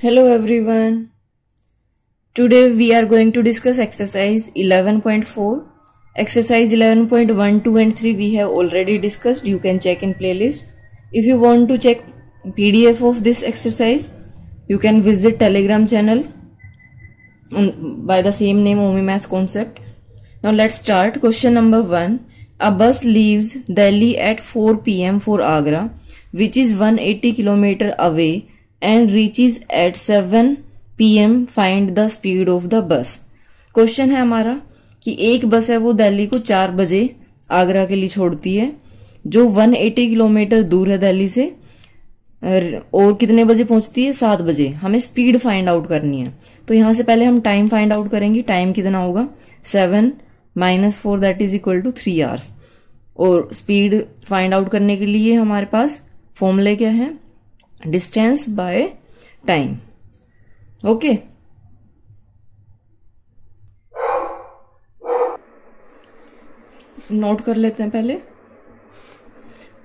Hello everyone. Today we are going to discuss exercise 11.4. Exercise 11.1, 2 and 3 we have already discussed. You can check in playlist. If you want to check PDF of this exercise, you can visit Telegram channel by the same name Omi Maths Concept. Now let's start. Question number 1. A bus leaves Delhi at 4 p.m. for Agra, which is 180 km away, and reaches at 7 p.m. Find the speed of the bus. Question है हमारा कि एक बस है वो दिल्ली को 4 बजे आगरा के लिए छोड़ती है, जो 180 किलोमीटर दूर है दिल्ली से, और कितने बजे पहुंचती है? 7 बजे. हमें स्पीड फाइंड आउट करनी है. तो यहां से पहले हम टाइम फाइंड आउट करेंगे. टाइम कितना होगा? 7 - 4 that is equal to 3 hours. और स्पीड फाइंड आउट करने के लिए हमारे पास फॉर्मूले क्या है? Distance by time. Okay, note कर लेते हैं पहले.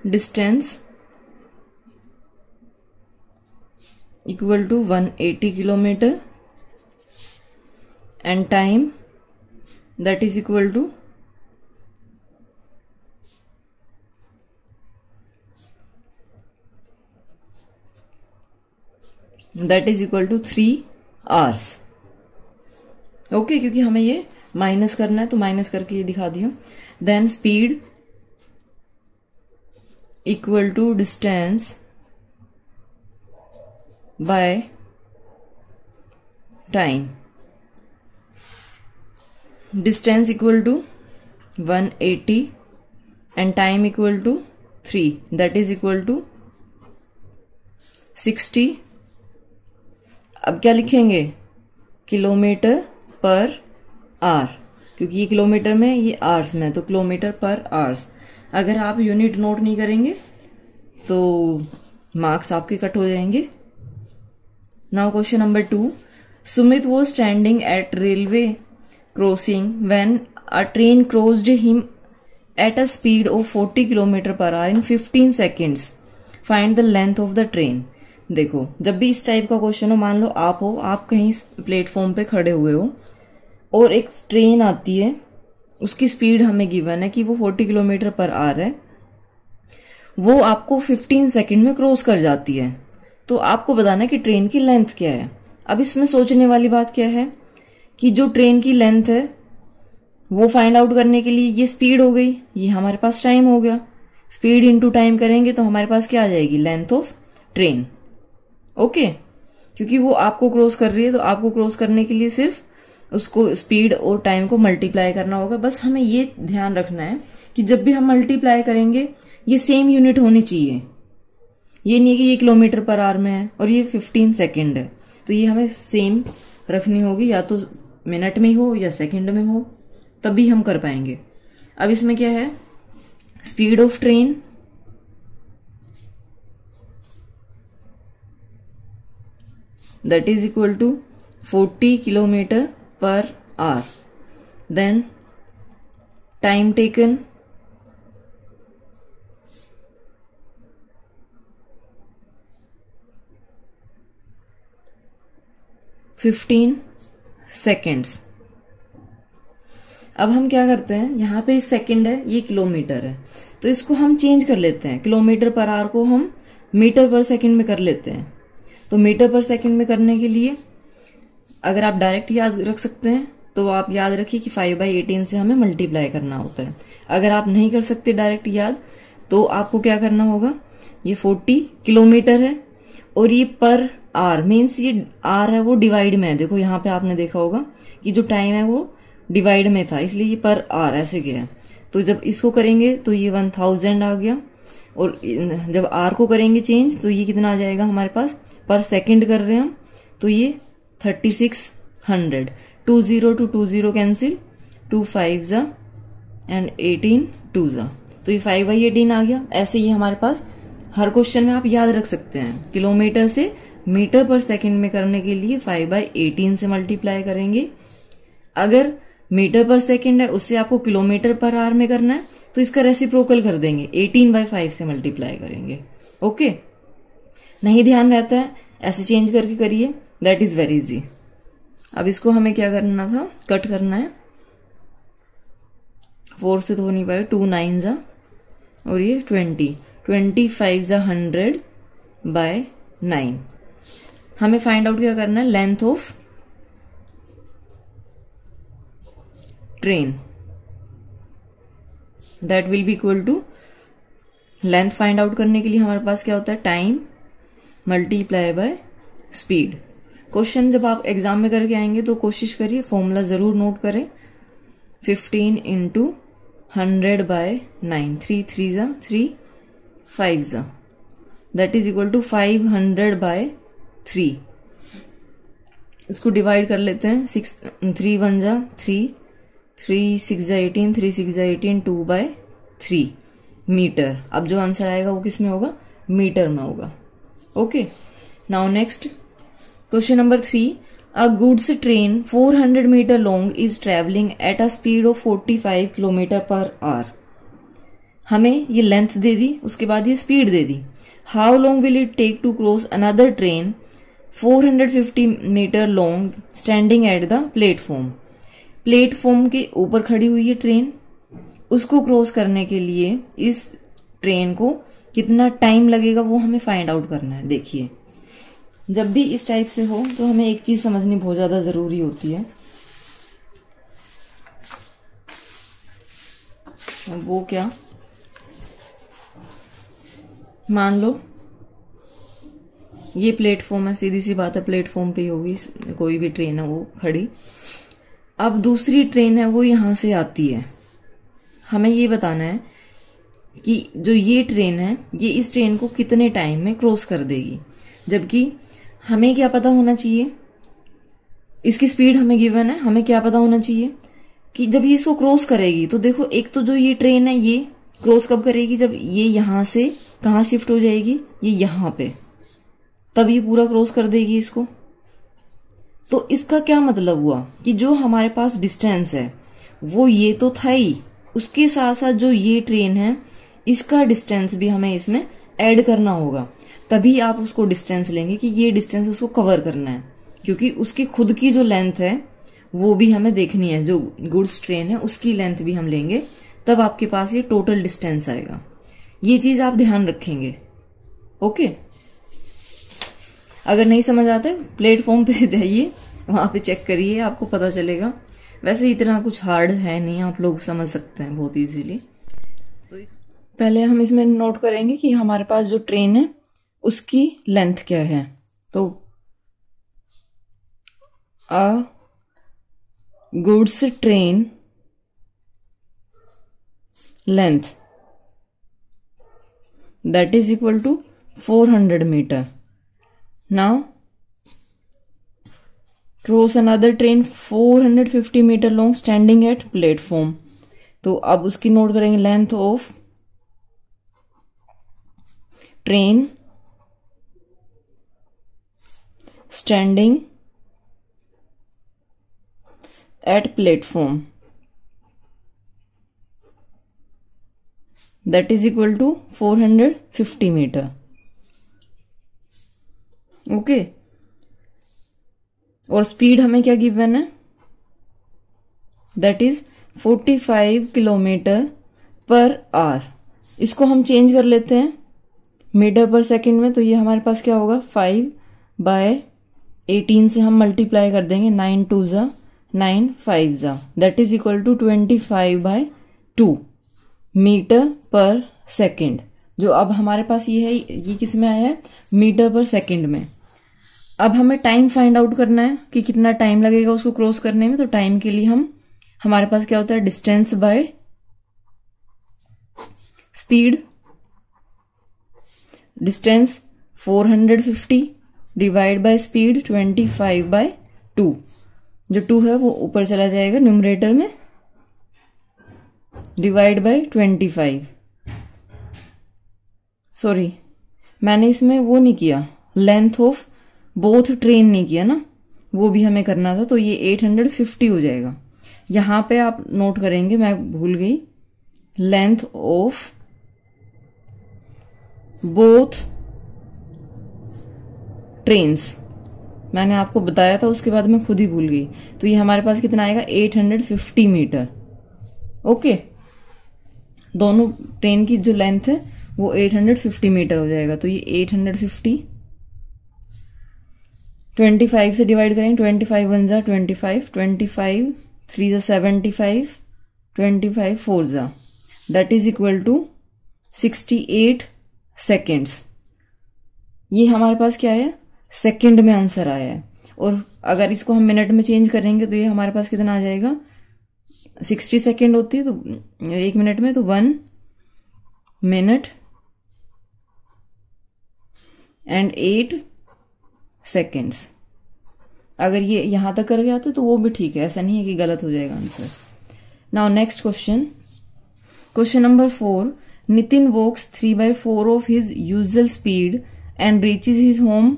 Distance equal to 180 kilometre and time that is equal to that is equal to 3 hours. Okay, क्योंकि हमें ये माइनस करना है तो माइनस करके ये दिखा दिया. Then speed equal to distance by time. Distance equal to 180 and time equal to 3 that is equal to 60. अब क्या लिखेंगे? किलोमीटर पर आवर, क्योंकि ये किलोमीटर में, ये आवर्स में, तो किलोमीटर पर आवर्स. अगर आप यूनिट नोट नहीं करेंगे तो मार्क्स आपके कट हो जाएंगे. Now question number 2. Sumit was standing at railway crossing when a train crossed him at a speed of 40 kilometre per our in 15 seconds. Find the length of the train. देखो, जब भी इस टाइप का question हो, मान लो आप कहीं प्लेटफॉर्म पे खड़े हुए हो और एक ट्रेन आती है, उसकी स्पीड हमें गिवन है कि वो 40 किलोमीटर पर आवर है, वो आपको 15 सेकंड में क्रॉस कर जाती है. तो आपको बताना है कि ट्रेन की लेंथ क्या है. अब इसमें सोचने वाली बात क्या है कि जो ट्रेन की लेंथ है वो फाइंड आउट करने के लिए ये स्पीड हो गई, ये हमारे पास टाइम हो गया. स्पीड इंटू टाइम करेंगे तो हमारे पास क्या आ जाएगी? Length of train. ओके, क्योंकि वो आपको क्रॉस कर रही है तो आपको क्रॉस करने के लिए सिर्फ उसको स्पीड और टाइम को मल्टीप्लाई करना होगा. बस हमें ये ध्यान रखना है कि जब भी हम मल्टीप्लाई करेंगे ये सेम यूनिट होनी चाहिए. ये नहीं है कि ये किलोमीटर पर आवर में है और ये 15 सेकेंड है, तो ये हमें सेम रखनी होगी, या तो मिनट में हो या सेकेंड में हो, तभी हम कर पाएंगे. अब इसमें क्या है? Speed of train that is equal to 40 kilometer per hour. Then time taken (15 seconds). अब हम क्या करते हैं, यहाँ पे सेकंड है, ये किलोमीटर है, तो इसको हम चेंज कर लेते हैं. किलोमीटर पर आवर को हम मीटर पर सेकंड में कर लेते हैं. तो मीटर पर सेकंड में करने के लिए अगर आप डायरेक्ट याद रख सकते हैं तो आप याद रखिए कि 5/18 से हमें मल्टीप्लाई करना होता है. अगर आप नहीं कर सकते डायरेक्ट याद, तो आपको क्या करना होगा? ये 40 किलोमीटर है और ये पर आवर मीन्स ये आर है वो डिवाइड में है. देखो यहाँ पे आपने देखा होगा कि जो टाइम है वो डिवाइड में था, इसलिए ये पर आवर ऐसे गया है. तो जब इसको करेंगे तो ये 1000 आ गया, और जब आर को करेंगे चेंज तो ये कितना आ जाएगा हमारे पास? पर सेकंड कर रहे हैं हम, तो ये 3600. 20 to 20 कैंसिल, 2 5 एंड 18 2 तो ये 5/18 आ गया. ऐसे ही हमारे पास हर क्वेश्चन में आप याद रख सकते हैं. किलोमीटर से मीटर पर सेकंड में करने के लिए 5/18 से मल्टीप्लाई करेंगे. अगर मीटर पर सेकंड है उससे आपको किलोमीटर पर आवर में करना है तो इसका रेसिप्रोकल कर देंगे, 18/5 से मल्टीप्लाई करेंगे. ओके, नहीं ध्यान रहता है ऐसे चेंज करके करिए. That is very easy. अब इसको हमें क्या करना था, कट करना है। 4 से तो हो नहीं पाएगा, 2 9 जा और ये 20, 25 जा 100 बाय 9। हमें फाइंड आउट क्या करना है, length of train, that will be equal to, length find out करने के लिए हमारे पास क्या होता है, time multiply by speed. Question जब आप एग्जाम में करके आएंगे तो कोशिश करिए फॉर्मूला जरूर नोट करें। 15 इंटू 100 बाय 9, 3 3 जा 3 5 जा, that is equal to 500 by 3। इसको डिवाइड कर लेते हैं, 6 3 1 जा 3, 3 6 जा 18, 3 6 जा 18, 2 बाय 3 मीटर। अब जो आंसर आएगा वो किस में होगा, मीटर में होगा। Okay, now next question number 3, a goods train 400 metre long is travelling at a speed of 45 kilometre per hour. हमें ये लेंथ दे दी, उसके बाद ये स्पीड दे दी। How long will it take to cross another train 450 metre long standing at the platform. Platform के ऊपर खड़ी हुई है ट्रेन, उसको क्रॉस करने के लिए इस ट्रेन को कितना टाइम लगेगा वो हमें फाइंड आउट करना है। देखिए, जब भी इस टाइप से हो तो हमें एक चीज समझनी बहुत ज्यादा जरूरी होती है, वो क्या, मान लो ये प्लेटफॉर्म है, सीधी सी बात है प्लेटफॉर्म पे ही होगी कोई भी ट्रेन है वो खड़ी। अब दूसरी ट्रेन है वो यहां से आती है, हमें ये बताना है कि जो ये ट्रेन है ये इस ट्रेन को कितने टाइम में क्रॉस कर देगी। जबकि हमें क्या पता होना चाहिए, इसकी स्पीड हमें गिवन है, हमें क्या पता होना चाहिए कि जब ये इसको क्रॉस करेगी तो देखो, एक तो जो ये ट्रेन है ये क्रॉस कब करेगी, जब ये यहां से कहां शिफ्ट हो जाएगी, ये यहां पे, तब ये पूरा क्रॉस कर देगी इसको। तो इसका क्या मतलब हुआ कि जो हमारे पास डिस्टेंस है वो ये तो था ही, उसके साथ साथ जो ये ट्रेन है इसका डिस्टेंस भी हमें इसमें ऐड करना होगा, तभी आप उसको डिस्टेंस लेंगे कि ये डिस्टेंस उसको कवर करना है। क्योंकि उसकी खुद की जो लेंथ है वो भी हमें देखनी है, जो गुड्स ट्रेन है उसकी लेंथ भी हम लेंगे, तब आपके पास ये टोटल डिस्टेंस आएगा। ये चीज आप ध्यान रखेंगे। ओके, अगर नहीं समझ आता है प्लेटफॉर्म पे जाइए, वहां पे चेक करिए, आपको पता चलेगा। वैसे इतना कुछ हार्ड है नहीं, आप लोग समझ सकते हैं बहुत इजीली। तो पहले हम इसमें नोट करेंगे कि हमारे पास जो ट्रेन है उसकी लेंथ क्या है। तो अ goods train length that is equal to 400 meter. Now cross another train 450 meter long standing at platform. तो अब उसकी नोट करेंगे, length of train standing at platform, that is equal to 450 metre. Okay, और speed हमें क्या given है, that is 45 kilometre per hour. इसको हम चेंज कर लेते हैं मीटर पर सेकंड में, तो ये हमारे पास क्या होगा, 5 बाय 18 से हम मल्टीप्लाई कर देंगे, 9 2 जा 9 5 जा, that is equal to 25 by 2 metre per second. जो अब हमारे पास ये है, ये किस में आया है, मीटर पर सेकंड में। अब हमें टाइम फाइंड आउट करना है कि कितना टाइम लगेगा उसको क्रॉस करने में। तो टाइम के लिए हमारे पास क्या होता है, distance by speed. Distance 450 divide by speed 25 by 2। जो 2 है वो ऊपर चला जाएगा न्यूमरेटर में, डिवाइड बाय 25। सॉरी, मैंने इसमें वो नहीं किया, लेंथ ऑफ बोथ ट्रेन नहीं किया ना, वो भी हमें करना था। तो ये 850 हो जाएगा। यहां पे आप नोट करेंगे, मैं भूल गई, लेंथ ऑफ बोथ ट्रेन्स मैंने आपको बताया था, उसके बाद मैं खुद ही भूल गई। तो ये हमारे पास कितना आएगा, 850 मीटर। ओके, दोनों ट्रेन की जो लेंथ है वो 850 मीटर हो जाएगा। तो ये 850 25 से डिवाइड करेंगे, 25 1 जा 25, 25 3 जा 75, 25 4 जा, that is equal to 68 seconds. ये हमारे पास क्या है, सेकंड में आंसर आया है। और अगर इसको हम मिनट में चेंज करेंगे तो ये हमारे पास कितना आ जाएगा, 60 सेकेंड होती है तो 1 मिनट में, तो 1 मिनट एंड 8 सेकेंड्स। अगर ये यहां तक कर गया तो वो भी ठीक है, ऐसा नहीं है कि गलत हो जाएगा answer. Now next question, question number 4, Nitin walks 3/4 of his usual speed and reaches his home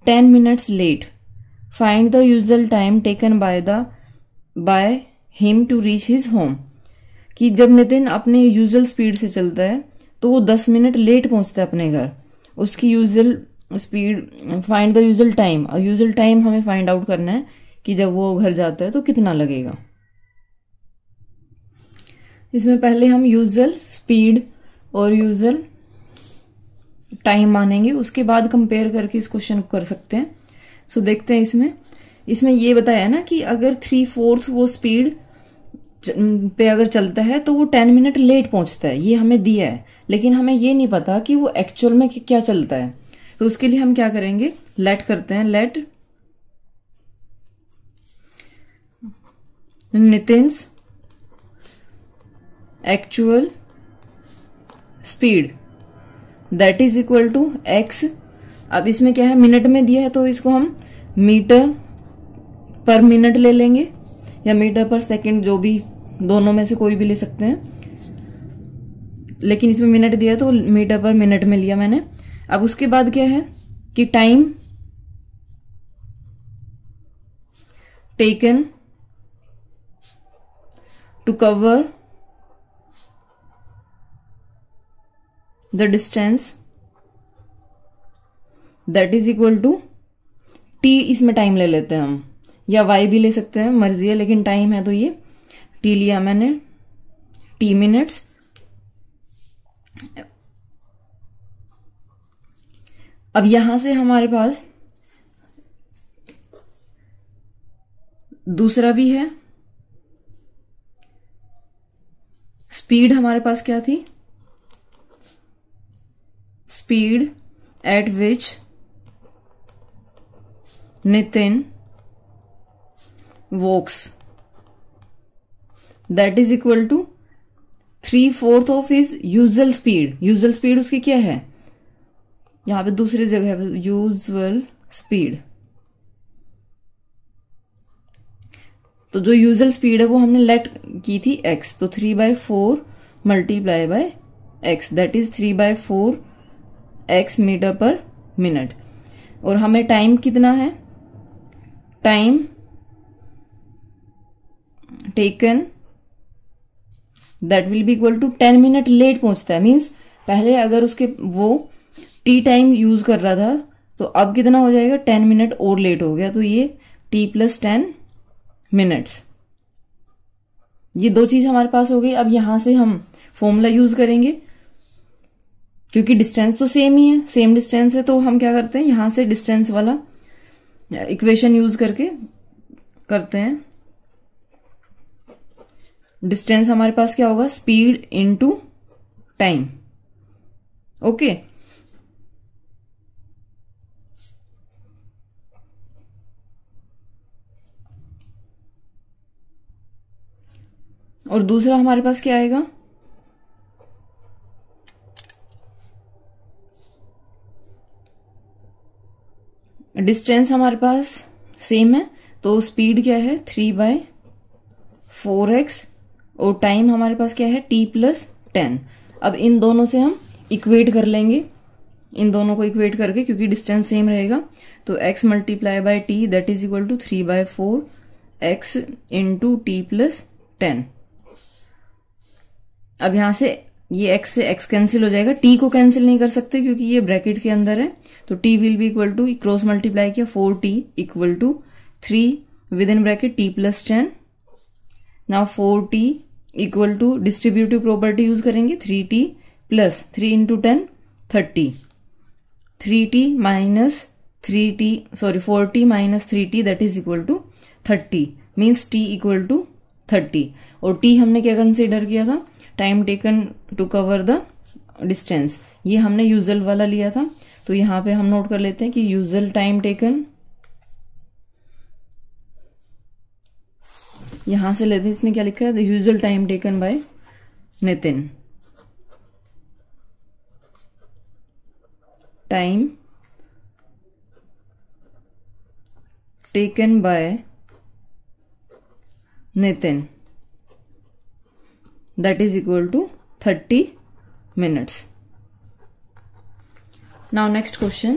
10 minutes late. Find the usual time taken by him to reach his home. कि जब नितिन अपने यूजुअल स्पीड से चलता है तो वो 10 मिनट लेट पहुंचता है अपने घर। उसकी usual speed, find the usual time, और यूजुअल टाइम हमें फाइंड आउट करना है कि जब वो घर जाता है तो कितना लगेगा। इसमें पहले हम यूजुअल स्पीड और यूजुअल टाइम मानेंगे, उसके बाद कंपेयर करके इस क्वेश्चन को कर सकते हैं। सो देखते हैं इसमें ये बताया ना कि अगर 3/4 वो स्पीड पे अगर चलता है तो वो 10 मिनट लेट पहुंचता है, ये हमें दिया है। लेकिन हमें ये नहीं पता कि वो एक्चुअल में क्या चलता है। तो उसके लिए हम क्या करेंगे, लेट करते हैं, let Nitin's actual speed that is equal to x। अब इसमें क्या है, मिनट में दिया है तो इसको हम मीटर पर मिनट ले लेंगे या मीटर पर सेकंड, जो भी, दोनों में से कोई भी ले सकते हैं। लेकिन इसमें मिनट दिया है तो मीटर पर मिनट में लिया मैंने। अब उसके बाद क्या है कि time taken to cover the distance that is equal to T. इसमें टाइम ले लेते हैं हम, या वाई भी ले सकते हैं, मर्जी है, लेकिन टाइम है तो ये टी लिया मैंने, टी मिनट्स। अब यहां से हमारे पास दूसरा भी है, स्पीड हमारे पास क्या थी, speed at which Nitin walks that is equal to 3/4 of his usual speed. Usual speed उसकी क्या है, यहां पे दूसरी जगह है यूजुअल स्पीड। तो जो यूजुअल स्पीड है वो हमने लेट की थी x, तो 3/4 multiply by x that is 3/4 x metre per minute. और हमें टाइम कितना है, time taken that will be equal to 10 minute late पहुंचता है। मीन्स पहले अगर उसके वो टी टाइम यूज कर रहा था तो अब कितना हो जाएगा, 10 मिनट और लेट हो गया, तो ये t + 10 मिनट्स। ये दो चीज हमारे पास हो गई। अब यहां से हम फॉर्मूला यूज करेंगे क्योंकि डिस्टेंस तो सेम ही है, सेम डिस्टेंस है, तो हम क्या करते हैं, यहां से डिस्टेंस वाला इक्वेशन यूज करके करते हैं। डिस्टेंस हमारे पास क्या होगा, स्पीड इनटू टाइम। ओके, और दूसरा हमारे पास क्या आएगा, डिस्टेंस हमारे पास सेम है तो स्पीड क्या है 3/4x और टाइम हमारे पास क्या है t + 10। अब इन दोनों से हम इक्वेट कर लेंगे, इन दोनों को इक्वेट करके, क्योंकि डिस्टेंस सेम रहेगा, तो x × t that is equal to 3/4x × t + 10। अब यहां से ये x से x कैंसिल हो जाएगा, t को कैंसिल नहीं कर सकते क्योंकि ये ब्रैकेट के अंदर है, तो t will be equal to, cross multiply किया 4t equal to 3 within bracket t plus 10। Now 4t equal to distributive property use करेंगे, 3t plus 3 into 10 30, 3t minus 4t minus 3t that is equal to 30 means t equal to 30। और t हमने क्या consider किया था, time taken to cover the distance, ये हमने usual वाला लिया था। तो यहां पे हम नोट कर लेते हैं कि यूजुअल टाइम टेकन, यहां से लेते हैं, इसने क्या लिखा है, usual time taken bye Nitin, time taken bye Nitin that is equal to 30 minutes. Now next question,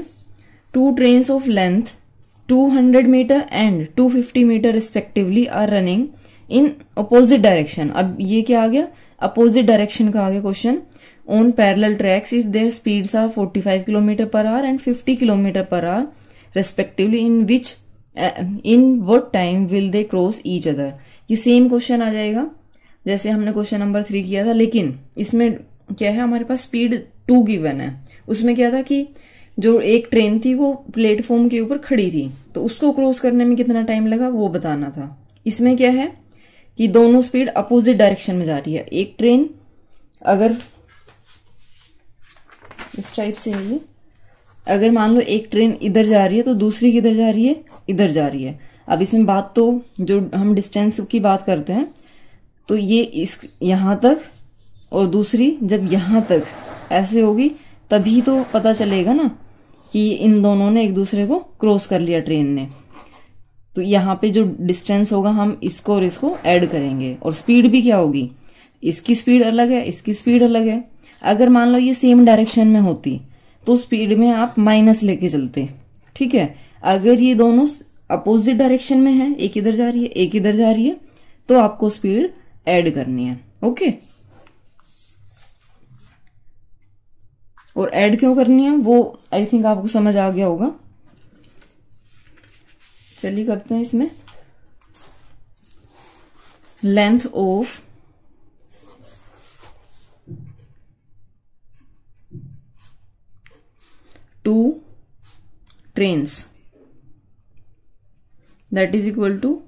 two trains of length 200 meter and 250 meter respectively are running in opposite direction. अब ये क्या आ गया, opposite direction का आ गया question, on parallel tracks if their speeds are 45 km per hour and 50 km per hour respectively, in what time will they cross each other. ये same question आ जाएगा जैसे हमने क्वेश्चन नंबर 3 किया था, लेकिन इसमें क्या है, हमारे पास स्पीड 2 गिवन है। उसमें क्या था कि जो एक ट्रेन थी वो प्लेटफॉर्म के ऊपर खड़ी थी, तो उसको क्रॉस करने में कितना टाइम लगा वो बताना था। इसमें क्या है कि दोनों स्पीड अपोजिट डायरेक्शन में जा रही है। एक ट्रेन अगर इस टाइप से है, अगर मान लो एक ट्रेन इधर जा रही है तो दूसरी किधर जा रही है, इधर जा रही है। अब इसमें बात तो जो हम डिस्टेंस की बात करते हैं, तो ये इस यहां तक और दूसरी जब यहां तक ऐसे होगी तभी तो पता चलेगा ना कि इन दोनों ने एक दूसरे को क्रॉस कर लिया ट्रेन ने। तो यहाँ पे जो डिस्टेंस होगा हम इसको और इसको ऐड करेंगे, और स्पीड भी क्या होगी, इसकी स्पीड अलग है, इसकी स्पीड अलग है। अगर मान लो ये सेम डायरेक्शन में होती तो स्पीड में आप माइनस लेके चलते, ठीक है। अगर ये दोनों अपोजिट डायरेक्शन में है, एक इधर जा रही है एक इधर जा रही है, तो आपको स्पीड ऐड करनी है, ओके। और ऐड क्यों करनी है वो आई थिंक आपको समझ आ गया होगा। चलिए करते हैं इसमें, length of two trains that is equal to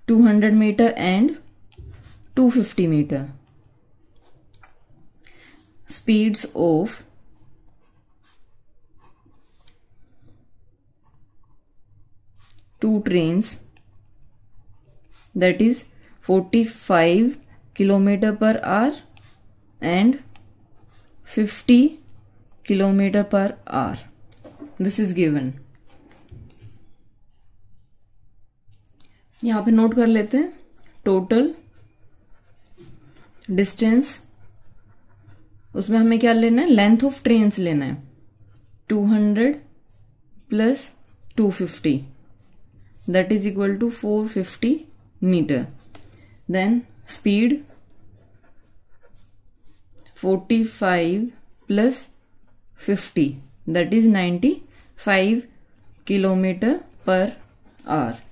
200 meter and 250 meter. Speeds of two trains that is 45 km per hour and 50 km per hour. This is given. यहां पे नोट कर लेते हैं, टोटल डिस्टेंस, उसमें हमें क्या लेना है, लेंथ ऑफ ट्रेन्स लेना है, 200 plus 250 that is equal to 450 metre. Then speed 45 plus 50 that is 95 kilometre per hour.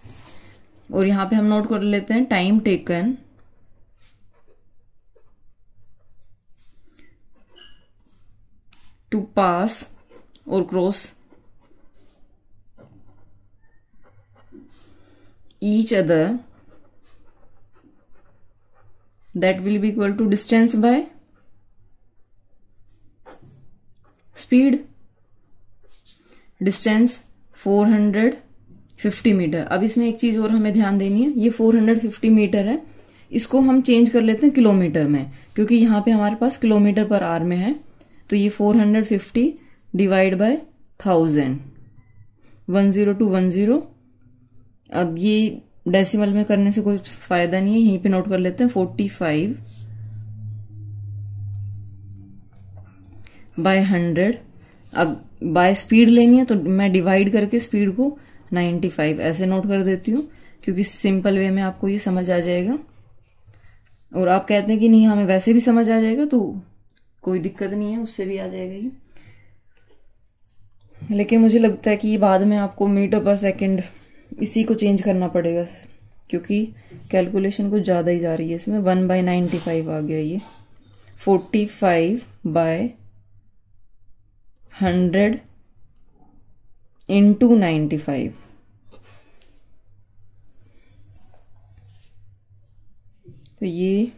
और यहां पे हम नोट कर लेते हैं टाइम टेकन टू पास और cross each other that will be equal to distance by speed. distance 450 metre. अब इसमें एक चीज और हमें ध्यान देनी है, ये 450 मीटर है, इसको हम चेंज कर लेते हैं किलोमीटर में, क्योंकि यहाँ पे हमारे पास किलोमीटर पर आवर में है। तो ये 450 डिवाइड बाय 1000, 10210। अब ये डेसिमल में करने से कोई फायदा नहीं है, यहीं पे नोट कर लेते हैं 45 बाय 100। अब बाय स्पीड लेनी है तो मैं डिवाइड करके स्पीड को 95 ऐसे नोट कर देती हूँ, क्योंकि सिंपल वे में आपको ये समझ आ जाएगा। और आप कहते हैं कि नहीं हमें वैसे भी समझ आ जाएगा, तो कोई दिक्कत नहीं है, उससे भी आ जाएगा ये। लेकिन मुझे लगता है कि बाद में आपको मीटर पर सेकंड इसी को चेंज करना पड़ेगा, क्योंकि कैलकुलेशन कुछ ज़्यादा ही जा रही है इसमें। 1/95 आ गया ये। 45/100 × 95। तो ये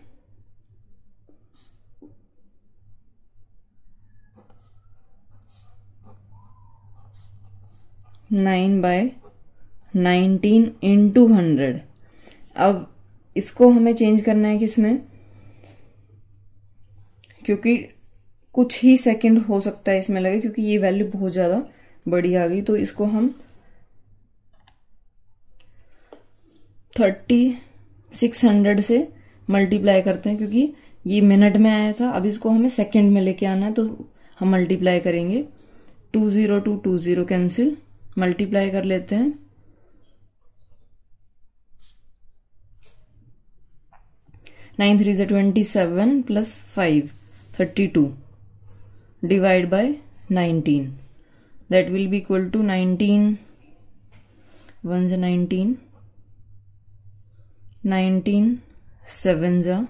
9/19 × 100। अब इसको हमें चेंज करना है किसमें, क्योंकि कुछ ही सेकंड हो सकता है इसमें लगे, क्योंकि ये वैल्यू बहुत ज्यादा बड़ी आ गई। तो इसको हम 3600 से मल्टीप्लाई करते हैं, क्योंकि ये मिनट में आया था, अब इसको हमें सेकंड में लेके आना है, तो हम मल्टीप्लाई करेंगे। 20 to 20 कैंसिल, मल्टीप्लाई कर लेते हैं। 9 3 से 27 + 5 32 divide by 19, that will be equal to 19 1 से 19 19 7 जा,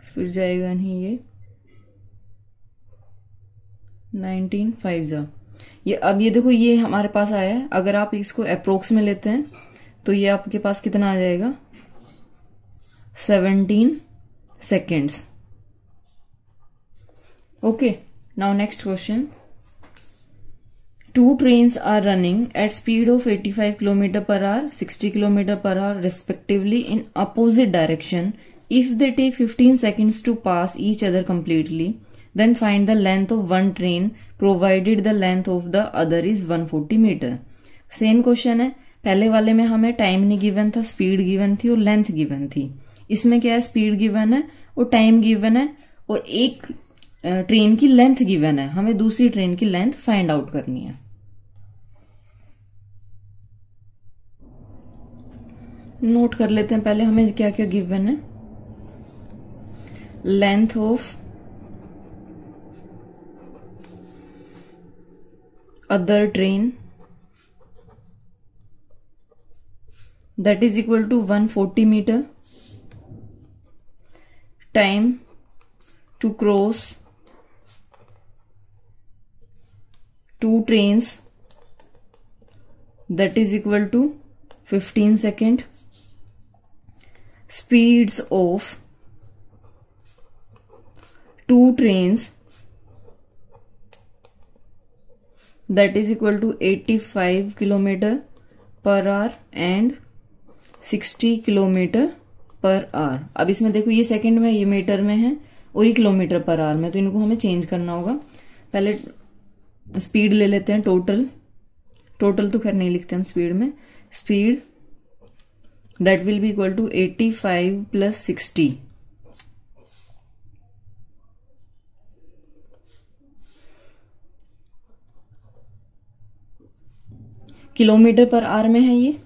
फिर जाएगा नहीं ये 19 5 जा। ये अब ये देखो ये हमारे पास आया है। अगर आप इसको अप्रोक्स में लेते हैं तो ये आपके पास कितना आ जाएगा, 17 seconds। Okay, now next question. 2 trains are running at speed of 85 km/h, 60 km/h respectively in opposite direction. If they take 15 seconds to pass each other completely, then find the length of one train provided the length of the other is 140 metre. Same question है, पहले वाले में हमें time नहीं given था, speed given थी और length given थी। इसमें क्या है, स्पीड गिवन है और टाइम गिवन है और एक ट्रेन की लेंथ गिवन है। हमें दूसरी ट्रेन की लेंथ फाइंड आउट करनी है। नोट कर लेते हैं पहले हमें क्या क्या गिवन है। Length of other train that is equal to 140 meter. Time to cross 2 trains that is equal to 15 second. Speeds of 2 trains that is equal to 85 km/h and 60 km/h। अब इसमें देखो ये सेकंड में, ये मीटर में है और ये km/h में, तो इनको हमें चेंज करना होगा। पहले स्पीड ले लेते हैं, टोटल तो खैर नहीं लिखते हम स्पीड में। Speed that will be equal to 85 + 60 km/h में है ये।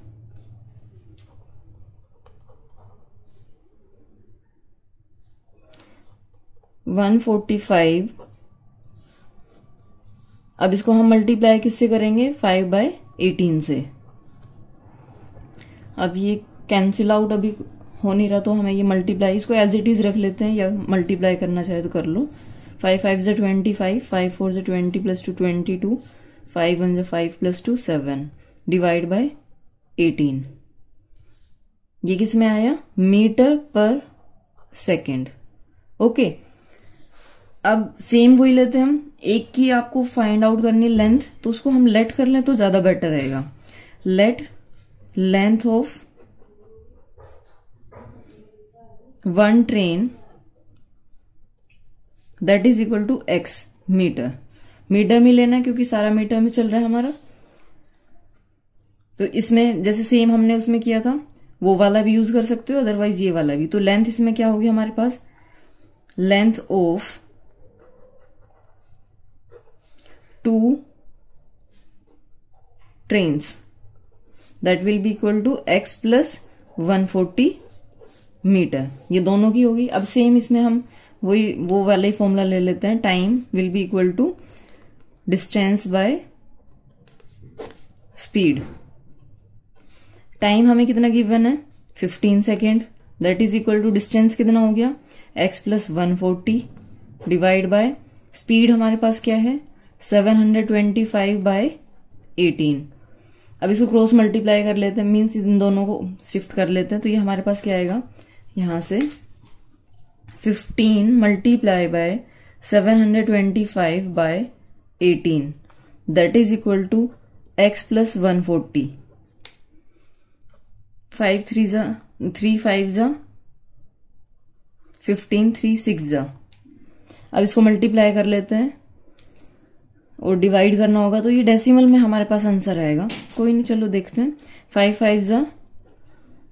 वन 145। अब इसको हम मल्टीप्लाई किससे करेंगे, 5/18 से। अब ये कैंसिल आउट अभी हो नहीं रहा, तो हमें ये मल्टीप्लाई, इसको एज इट इज रख लेते हैं, या मल्टीप्लाई करना चाहे तो कर लो। 5 5 से 25, 5 4 से 20 + 2 22, 5 1 से 5 + 2 7 डिवाइड बाय 18। ये किस में आया, मीटर पर सेकेंड। ओके, अब सेम वही लेते हैं हम। एक की आपको फाइंड आउट करनी लेंथ, तो उसको हम लेट कर लें तो ज्यादा बेटर रहेगा। Let length of one train that is equal to x metre. Metre में लेना है क्योंकि सारा मीटर में चल रहा है हमारा। तो इसमें जैसे सेम हमने उसमें किया था वो वाला भी यूज कर सकते हो, अदरवाइज ये वाला भी। तो लेंथ इसमें क्या होगी हमारे पास, length of 2 trains that will be equal to x + 140 metre, ये दोनों की होगी। अब सेम इसमें हम वो वाला ही फॉर्मूला ले लेते हैं, time will be equal to distance by speed. Time हमें कितना गिवन है 15 second, that is equal to distance कितना हो गया x plus 140 divide by speed हमारे पास क्या है 725 बाय 18। अब इसको क्रॉस मल्टीप्लाई कर लेते हैं, मीन्स इन दोनों को शिफ्ट कर लेते हैं, तो ये हमारे पास क्या आएगा, यहां से 15 multiply by 725 by 18 that is equal to x plus 140। 5 3 जा 3 5 जा 15 3 6 जा। अब इसको मल्टीप्लाई कर लेते हैं और डिवाइड करना होगा, तो ये डेसिमल में हमारे पास आंसर आएगा। कोई नहीं, चलो देखते हैं। 5 5 जा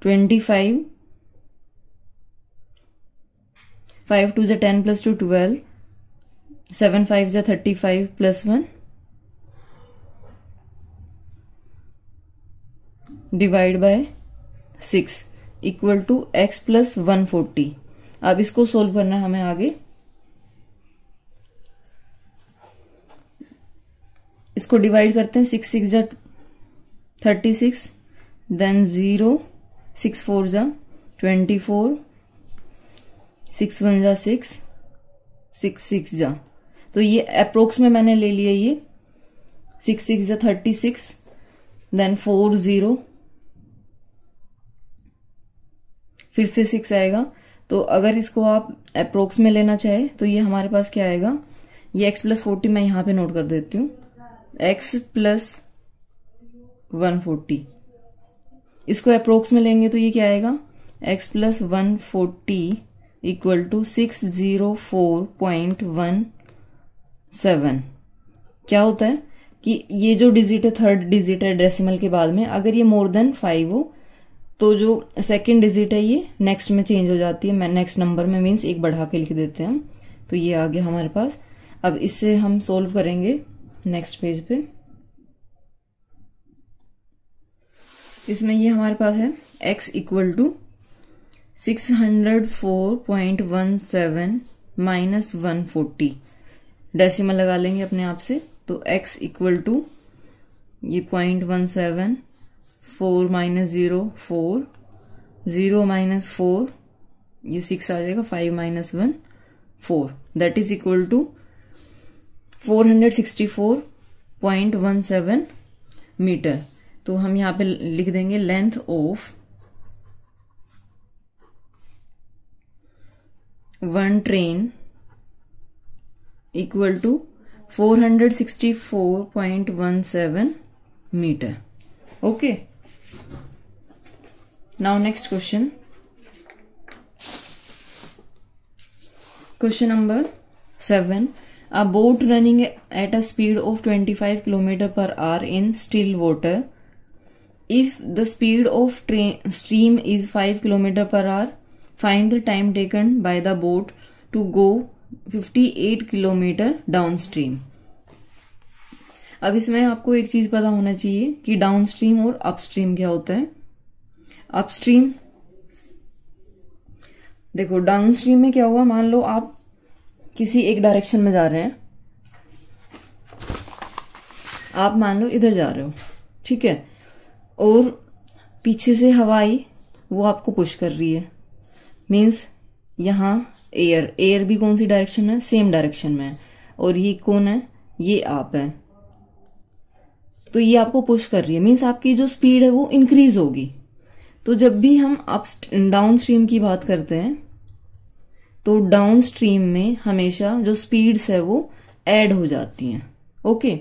25, 5 2 जा 10 प्लस 2 12, 7 5 जा 35 plus 1 divide by 6 equal to x plus 140। अब इसको सोल्व करना है हमें आगे। इसको डिवाइड करते हैं, 6 6 जा 36, देन 0 6 4 जा 24, 6 1 जा 6 6 6 जा, तो ये अप्रोक्स में मैंने ले लिया, ये 6 6 जा 36, देन 4 0 फिर से 6 आएगा। तो अगर इसको आप अप्रोक्स में लेना चाहे तो ये हमारे पास क्या आएगा, ये x प्लस 40 मैं यहां पे नोट कर देती हूँ, x प्लस 140। इसको अप्रोक्स में लेंगे तो ये क्या आएगा, x प्लस 140 इक्वल टू 604.17। क्या होता है कि ये जो डिजिट है, थर्ड डिजिट है डेसिमल के बाद में, अगर ये मोर देन 5 हो तो जो सेकंड डिजिट है ये नेक्स्ट में चेंज हो जाती है, नेक्स्ट नंबर में, मीन्स एक बढ़ा के लिख देते हैं हम। तो ये आ गया हमारे पास। अब इससे हम सोल्व करेंगे नेक्स्ट पेज पे। इसमें ये हमारे पास है x equal to 604.17 minus 140, decimal लगा लेंगे अपने आप से, तो x इक्वल टू ये 0.17, 4 माइनस 0 4, 0 माइनस 4 ये 6 आ जाएगा, 5 minus 1 4, that is equal to 464.17 metre. तो हम यहाँ पे लिख देंगे length of one train equal to 464.17 metre. Okay, now next question. Question number 7. A boat running at a speed of 25 km per hour in still water. If the speed of stream is 5 km per hour, find the time taken by the boat to go 58 km downstream. अब इसमें आपको एक चीज पता होना चाहिए कि downstream और अपस्ट्रीम क्या होता है। अपस्ट्रीम, देखो डाउनस्ट्रीम में क्या होगा, मान लो आप किसी एक डायरेक्शन में जा रहे हैं, आप मान लो इधर जा रहे हो, ठीक है, और पीछे से हवा आई, वो आपको पुश कर रही है, मीन्स यहां एयर भी कौन सी डायरेक्शन में है, सेम डायरेक्शन में है, और ये कौन है, ये आप है, तो ये आपको पुश कर रही है, मीन्स आपकी जो स्पीड है वो इंक्रीज होगी। तो जब भी हम डाउन स्ट्रीम की बात करते हैं तो डाउन स्ट्रीम में हमेशा जो स्पीड्स है वो ऐड हो जाती हैं। ओके,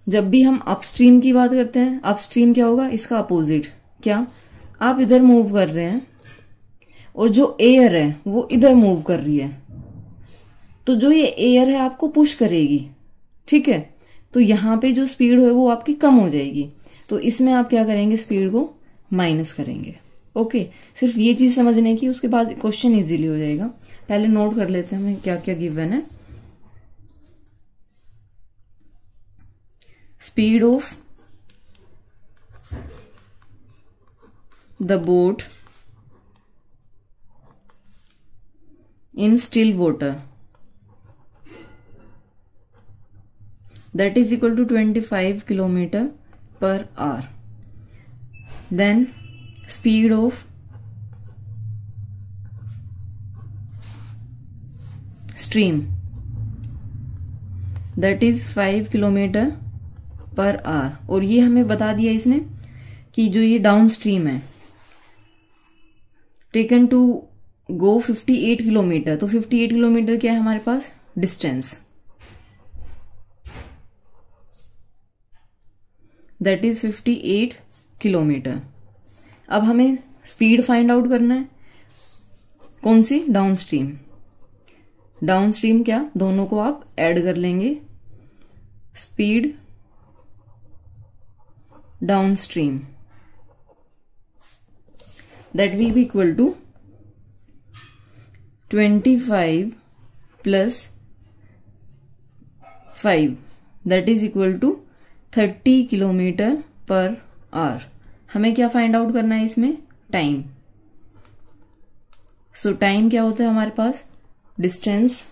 जब भी हम अपस्ट्रीम की बात करते हैं, अपस्ट्रीम क्या होगा, इसका अपोजिट। क्या, आप इधर मूव कर रहे हैं और जो एयर है वो इधर मूव कर रही है, तो जो ये एयर है आपको पुश करेगी, ठीक है, तो यहां पे जो स्पीड है वो आपकी कम हो जाएगी। तो इसमें आप क्या करेंगे, स्पीड को माइनस करेंगे। ओके, सिर्फ ये चीज समझने की, उसके बाद क्वेश्चन इजीली हो जाएगा। पहले नोट कर लेते हैं हमें क्या क्या गिवन है। Speed of the boat in still water, that is equal to 25 kilometer per hour. Then speed of stream, that is 5 kilometre per hour. और ये हमें बता दिया इसने कि जो ये डाउन स्ट्रीम है टेकन टू गो 58 किलोमीटर. तो 58 किलोमीटर क्या है हमारे पास डिस्टेंस, दैट इज 58 किलोमीटर. अब हमें स्पीड फाइंड आउट करना है. कौन सी? Down stream. डाउन स्ट्रीम क्या, दोनों को आप ऐड कर लेंगे. Speed down stream, that will be equal to 25 plus 5, that is equal to 30 kilometre per hour. हमें क्या फाइंड आउट करना है इसमें? टाइम. सो टाइम क्या होता है हमारे पास? Distance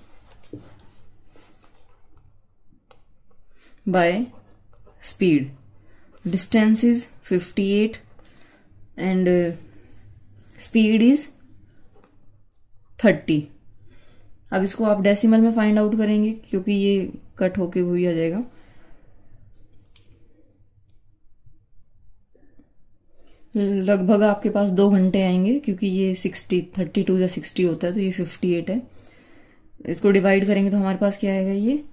by speed. Distance is 58 and speed is 30. अब इसको आप डेसिमल में फाइंड आउट करेंगे क्योंकि ये कट होके वही आ जाएगा. लगभग आपके पास 2 घंटे आएंगे क्योंकि ये 32 या 60 होता है, तो ये 58 है. इसको डिवाइड करेंगे तो हमारे पास क्या आएगा? ये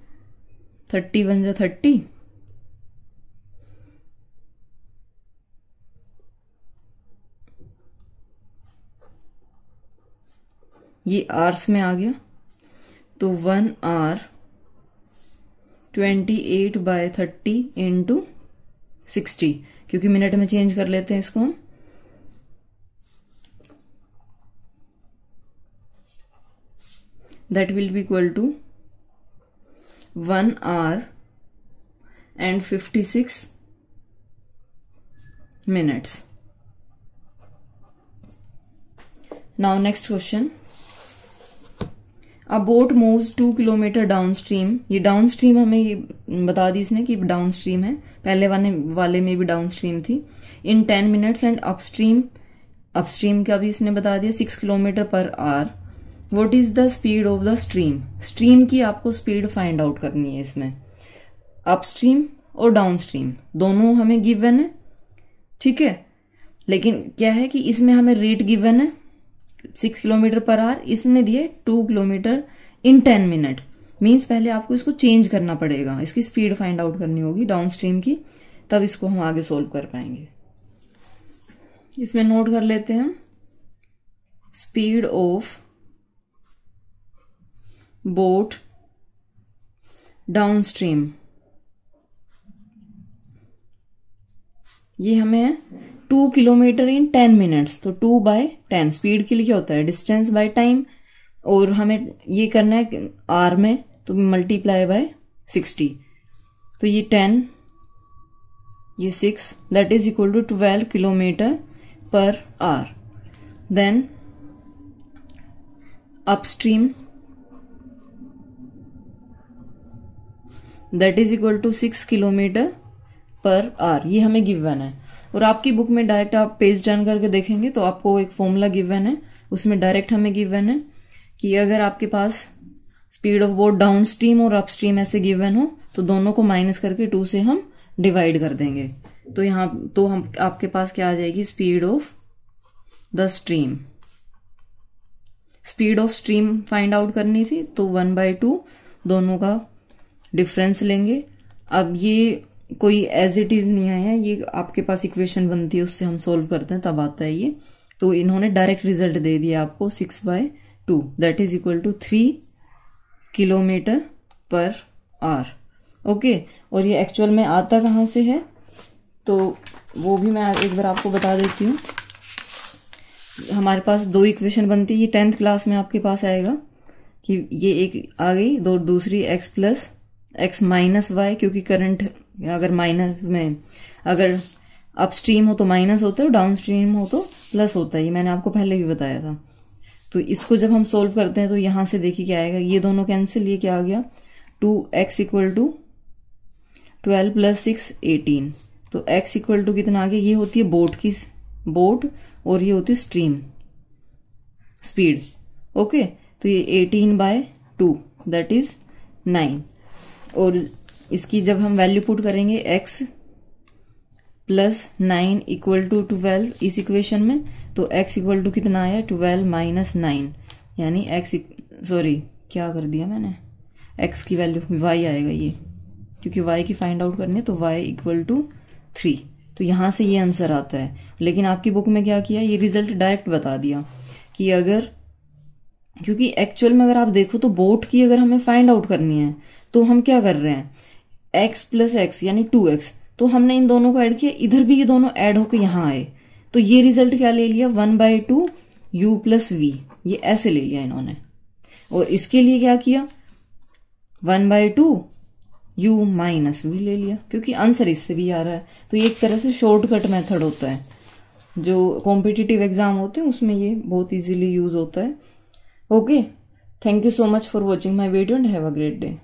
31 या 30, ये आवर्स में आ गया. तो 1 आवर 28/30 इंटू 60, क्योंकि मिनट में चेंज कर लेते हैं इसको हम. That will be equal to 1 hour and 56 minutes. Now next question. A boat moves 2 kilometre downstream. ये डाउन स्ट्रीम हमें ये बता दी इसने कि डाउन स्ट्रीम है. पहले वाले में भी डाउन स्ट्रीम थी. इन 10 मिनट्स एंड अपस्ट्रीम का भी इसने बता दिया 6 kilometre per our. What is the speed of the stream? Stream की आपको स्पीड फाइंड आउट करनी है इसमें. अपस्ट्रीम और डाउन स्ट्रीम दोनों हमें गिवन है, ठीक है. लेकिन क्या है कि इसमें हमें रेट गिवन है 6 किलोमीटर पर आवर, इसने दिए 2 किलोमीटर इन 10 मिनट. मीन्स पहले आपको इसको चेंज करना पड़ेगा, इसकी स्पीड फाइंड आउट करनी होगी डाउन स्ट्रीम की, तब इसको हम आगे सोल्व कर पाएंगे. इसमें नोट कर लेते हैं. Speed of boat down stream, ये हमें 2 किलोमीटर इन 10 मिनट्स. तो 2/10 स्पीड के लिए क्या होता है? Distance by time. और हमें ये करना है आर में, तो मल्टीप्लाई बाय 60. तो ये 10, ये 6, that is equal to 12 kilometre per hour. Then upstream, that is equal to 6 kilometre per hour. ये हमें गिवन है. और आपकी बुक में डायरेक्ट आप पेज टर्न करके देखेंगे तो आपको एक फॉर्मूला गिवन है, उसमें डायरेक्ट हमें गिवन है कि अगर आपके पास speed of boat down stream और अप स्ट्रीम ऐसे गिवन हो तो दोनों को माइनस करके 2 से हम डिवाइड कर देंगे. तो यहां तो हम आपके पास क्या आ जाएगी? Speed of the stream. Speed of stream find out करनी थी तो 1/2 दोनों का डिफरेंस लेंगे. अब ये कोई एज इट इज नहीं आया, ये आपके पास इक्वेशन बनती है उससे हम सोल्व करते हैं तब आता है ये. तो इन्होंने डायरेक्ट रिजल्ट दे दिया आपको 6/2, that is equal to 3 kilometre per hour. Okay. और ये एक्चुअल में आता कहाँ से है तो वो भी मैं एक बार आपको बता देती हूँ. हमारे पास 2 इक्वेशन बनती है. ये 10th क्लास में आपके पास आएगा कि ये एक आ गई, दूसरी x plus x minus y, क्योंकि करंट अगर माइनस में अगर अपस्ट्रीम हो तो माइनस होता है और डाउन स्ट्रीम हो तो प्लस होता है. ये मैंने आपको पहले भी बताया था. तो इसको जब हम सोल्व करते हैं तो यहां से देखिए क्या आएगा, ये दोनों कैंसिल, ये क्या आ गया 2x इक्वल टू 12 प्लस 6 18। तो x इक्वल टू कितना आ गया, ये होती है बोट और ये होती है स्ट्रीम स्पीड। ओके, तो ये 18/2 दैट इज 9। और इसकी जब हम वैल्यू पुट करेंगे x प्लस 9 इक्वल टू 12 इस इक्वेशन में, तो x इक्वल टू कितना आया 12 माइनस 9, यानी क्या कर दिया मैंने, x की वैल्यू y आएगा ये, क्योंकि y की फाइंड आउट करनी है तो y इक्वल टू 3। तो यहां से ये आंसर आता है। लेकिन आपकी बुक में क्या किया, ये रिजल्ट डायरेक्ट बता दिया कि अगर, क्योंकि एक्चुअल में अगर आप देखो तो बोट की अगर हमें फाइंड आउट करनी है तो हम क्या कर रहे हैं, x प्लस एक्स यानी 2x, तो हमने इन दोनों को ऐड किया, इधर भी ये दोनों ऐड होकर यहां आए, तो ये रिजल्ट क्या ले लिया 1/2 u प्लस v, ये ऐसे ले लिया इन्होंने। और इसके लिए क्या किया 1/2 u माइनस v ले लिया, क्योंकि आंसर इससे भी आ रहा है। तो ये एक तरह से शॉर्टकट मेथड होता है, जो कॉम्पिटिटिव एग्जाम होते हैं उसमें ये बहुत इजीली यूज होता है। Okay, thank you so much for watching my video and have a great day.